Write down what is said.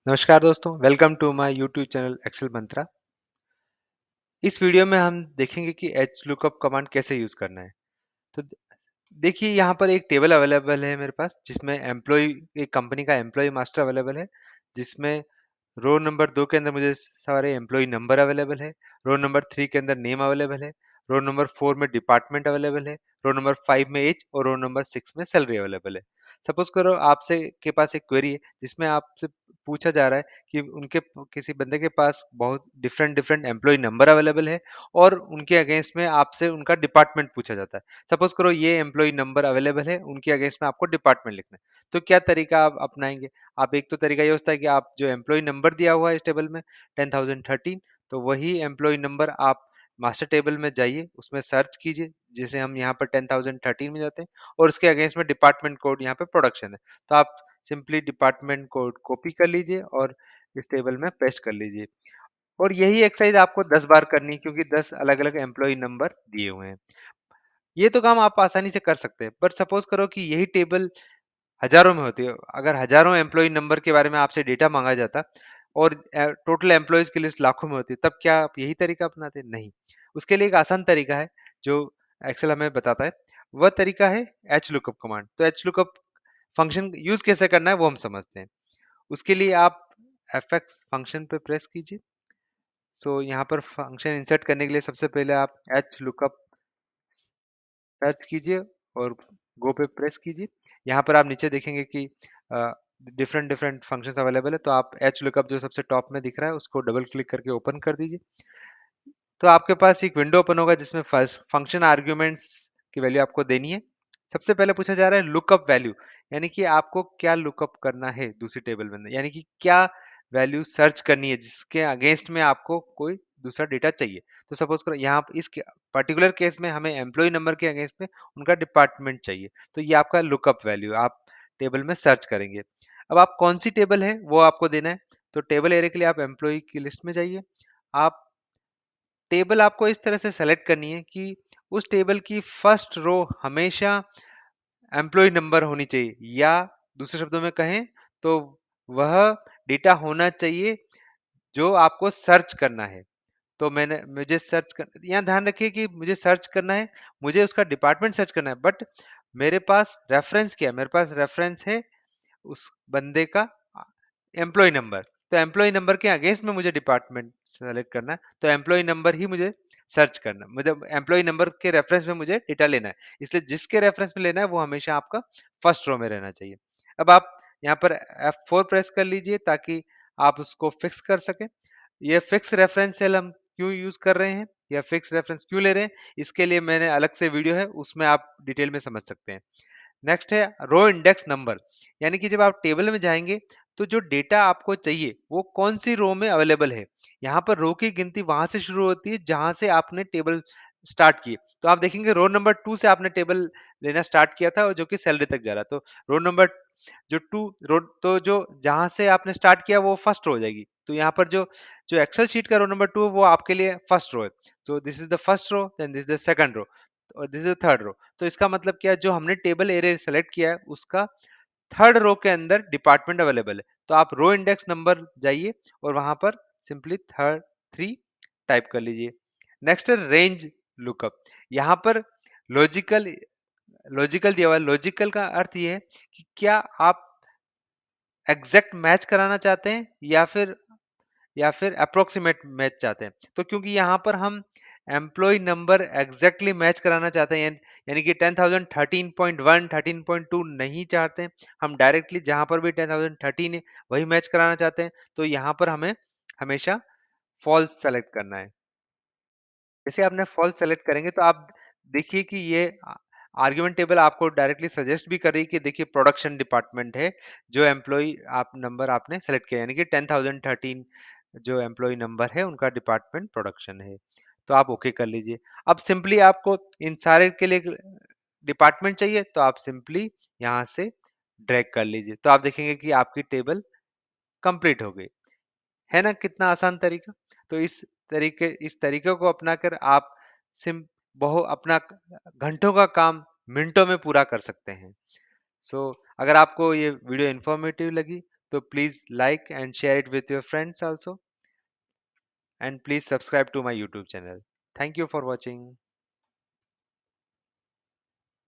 नमस्कार दोस्तों, welcome to my YouTube channel Excel Mantra. इस वीडियो में हम देखेंगे कि एच लुकअप कमांड कैसे यूज करना है। तो देखिए यहाँ पर एक टेबल अवेलेबल है मेरे पास जिसमें एम्प्लॉय एक कंपनी का एम्प्लॉय मास्टर अवेलेबल है, जिसमें रो नंबर 2 के अंदर मुझे सारे एम्प्लॉय नंबर अवेलेबल है, रो नंबर 3 के अंदर नेम अवेलेबल है, रो नंबर 4 में डिपार्टमेंट अवेलेबल है, रो नंबर 5 में एज और रो नंबर 6 में सैलरी अवेलेबल है। सपोज करो आपसे के पास एक क्वेरी है जिसमें आपसे पूछा जा रहा है कि किसी बंदे के पास बहुत different different employ number available है और उनके अगेंस्ट में आपसे उनका डिपार्टमेंट पूछा जाता है। सपोज करो ये एम्प्लॉय नंबर अवेलेबल है, उनके अगेंस्ट में आपको डिपार्टमेंट लिखना है। तो क्या तरीका आप अपनाएंगे? आप एक तो तरीका ये होता है कि आप जो एम्प्लॉय नंबर दिया हुआ है इस टेबल में 10,013, तो वही एम्प्लॉय नंबर आप मास्टर टेबल में जाइए, उसमें सर्च कीजिए, जैसे हम यहाँ पर 10,013 में जाते हैं और उसके अगेंस्ट में डिपार्टमेंट कोड यहाँ पे प्रोडक्शन है, तो आप सिंपली डिपार्टमेंट कोड कॉपी कर लीजिए और इस टेबल में पेस्ट कर लीजिए। और यही एक्सरसाइज आपको 10 बार करनी है क्योंकि 10 अलग अलग एम्प्लॉय नंबर दिए हुए हैं। ये तो काम आप आसानी से कर सकते हैं, पर सपोज करो कि यही टेबल हजारों में होती है। अगर हजारों एम्प्लॉय नंबर के बारे में आपसे डेटा मांगा जाता और टोटल एम्प्लॉयज की लिस्ट लाखों में होती, तब क्या आप यही तरीका अपनाते? नहीं। उसके लिए एक आसान तरीका है जो एक्सेल हमें बताता है। वह तरीका है एच लुकअप कमांड। तो एच लुकअप फंक्शन यूज कैसे करना है वो हम समझते हैं। उसके लिए आप fx फंक्शन पे प्रेस कीजिए। तो यहाँ पर फंक्शन इंसर्ट करने के लिए सबसे पहले आप एच लुकअप सर्च कीजिए और गो पे प्रेस कीजिए। यहाँ पर आप नीचे देखेंगे कि डिफरेंट डिफरेंट फंक्शंस अवेलेबल है, तो आप एच लुकअप जो सबसे टॉप में दिख रहा है उसको डबल क्लिक करके ओपन कर दीजिए। तो आपके पास एक विंडो ओपन होगा जिसमें फर्स्ट फंक्शन आर्ग्यूमेंट्स की वैल्यू आपको देनी है। सबसे पहले पूछा जा रहा है लुकअप वैल्यू, यानी कि आपको क्या लुकअप करना है दूसरी टेबल में, यानी कि क्या वैल्यू सर्च करनी है जिसके अगेंस्ट में आपको कोई दूसरा डेटा चाहिए। तो सपोज करो यहाँ इस पर्टिकुलर केस में हमें एम्प्लॉय नंबर के अगेंस्ट में उनका डिपार्टमेंट चाहिए, तो ये आपका लुकअप वैल्यू आप टेबल में सर्च करेंगे। अब आप कौन सी टेबल है वो आपको देना है। तो टेबल एरिया के लिए आप एम्प्लॉय की लिस्ट में जाइए। आप टेबल आपको इस तरह से सेलेक्ट करनी है कि उस टेबल की फर्स्ट रो हमेशा एम्प्लॉय नंबर होनी चाहिए, या दूसरे शब्दों में कहें तो वह डेटा होना चाहिए जो आपको सर्च करना है। तो मैंने मुझे सर्च कर, यहाँ ध्यान रखिए कि मुझे सर्च करना है, मुझे उसका डिपार्टमेंट सर्च करना है, बट मेरे पास रेफरेंस क्या है? मेरे पास रेफरेंस है उस बंदे का एम्प्लॉय नंबर। तो एम्प्लॉय नंबर के अगेंस्ट में मुझे डिपार्टमेंट सेलेक्ट करना है, तो एम्प्लॉय नंबर ही मुझे सर्च करना है। मुझे एम्प्लॉय नंबर के रेफरेंस में मुझे डेटा लेना है, इसलिए जिसके रेफरेंस में लेना है वो हमेशा आपका फर्स्ट रो में रहना चाहिए। अब आप यहाँ पर F4 प्रेस कर लीजिए ताकि आप उसको फिक्स कर सकें। ये फिक्स रेफरेंस सेल हम क्यों यूज कर रहे हैं या फिक्स रेफरेंस क्यों ले रहे हैं, इसके लिए मैंने अलग से वीडियो है, उसमें आप डिटेल में समझ सकते हैं। नेक्स्ट है रो इंडेक्स नंबर, यानी कि जब आप टेबल में जाएंगे तो जो डेटा आपको चाहिए वो कौन सी रो में अवेलेबल है। यहाँ पर रो की गिनती वहां से शुरू होती है जहां से आपने टेबल स्टार्ट की। तो आप देखेंगे रो नंबर 2 से आपने टेबल लेना स्टार्ट किया था और जो कि सैलरी तक जा रहा, तो रो नंबर जो 2 रो, तो जो जहां से आपने स्टार्ट किया वो फर्स्ट रो हो जाएगी। तो यहाँ पर जो जो एक्सेल शीट का रो नंबर 2 है वो आपके लिए फर्स्ट रो है। So this is the first row, then this is the second row और this is the third row. तो इसका मतलब क्या है, जो हमने टेबल एरिया सेलेक्ट किया है उसका थर्ड रो के अंदर डिपार्टमेंट अवेलेबल है। तो आप रो इंडेक्स नंबर जाइए और वहां पर सिंपली थर्ड 3 टाइप कर लीजिए। नेक्स्ट है रेंज लुकअप। यहाँ पर लॉजिकल लॉजिकल दिया हुआ है। लॉजिकल का अर्थ ये है कि क्या आप एग्जैक्ट मैच कराना चाहते हैं या फिर अप्रोक्सीमेट मैच चाहते हैं। तो क्योंकि यहाँ पर हम एम्प्लॉय नंबर एग्जैक्टली मैच कराना चाहते हैं, यानी कि 10,013.1 13.2 नहीं चाहते, हम डायरेक्टली जहां पर भी 10,013 है वही मैच कराना चाहते हैं, तो यहाँ पर हमें हमेशा फॉल्स सेलेक्ट करना है। जैसे आपने फॉल्स सेलेक्ट करेंगे तो आप देखिए कि ये आर्गुमेंट टेबल आपको डायरेक्टली सजेस्ट भी कर रही है कि देखिए प्रोडक्शन डिपार्टमेंट है जो एम्प्लॉय आप नंबर आपने सेलेक्ट किया, यानी कि 10,013 जो एम्प्लॉय नंबर है उनका डिपार्टमेंट प्रोडक्शन है। तो आप ओके कर लीजिए। अब सिंपली आपको इन सारे के लिए डिपार्टमेंट चाहिए तो आप सिंपली यहाँ से ड्रैग कर लीजिए, तो आप देखेंगे कि आपकी टेबल कंप्लीट हो गई है ना। कितना आसान तरीका। तो इस तरीके को अपनाकर आप सिम बहु अपना घंटों का काम मिनटों में पूरा कर सकते हैं। सो अगर आपको ये वीडियो इन्फॉर्मेटिव लगी So please like and share it with your friends also, and please subscribe to my YouTube channel. Thank you for watching.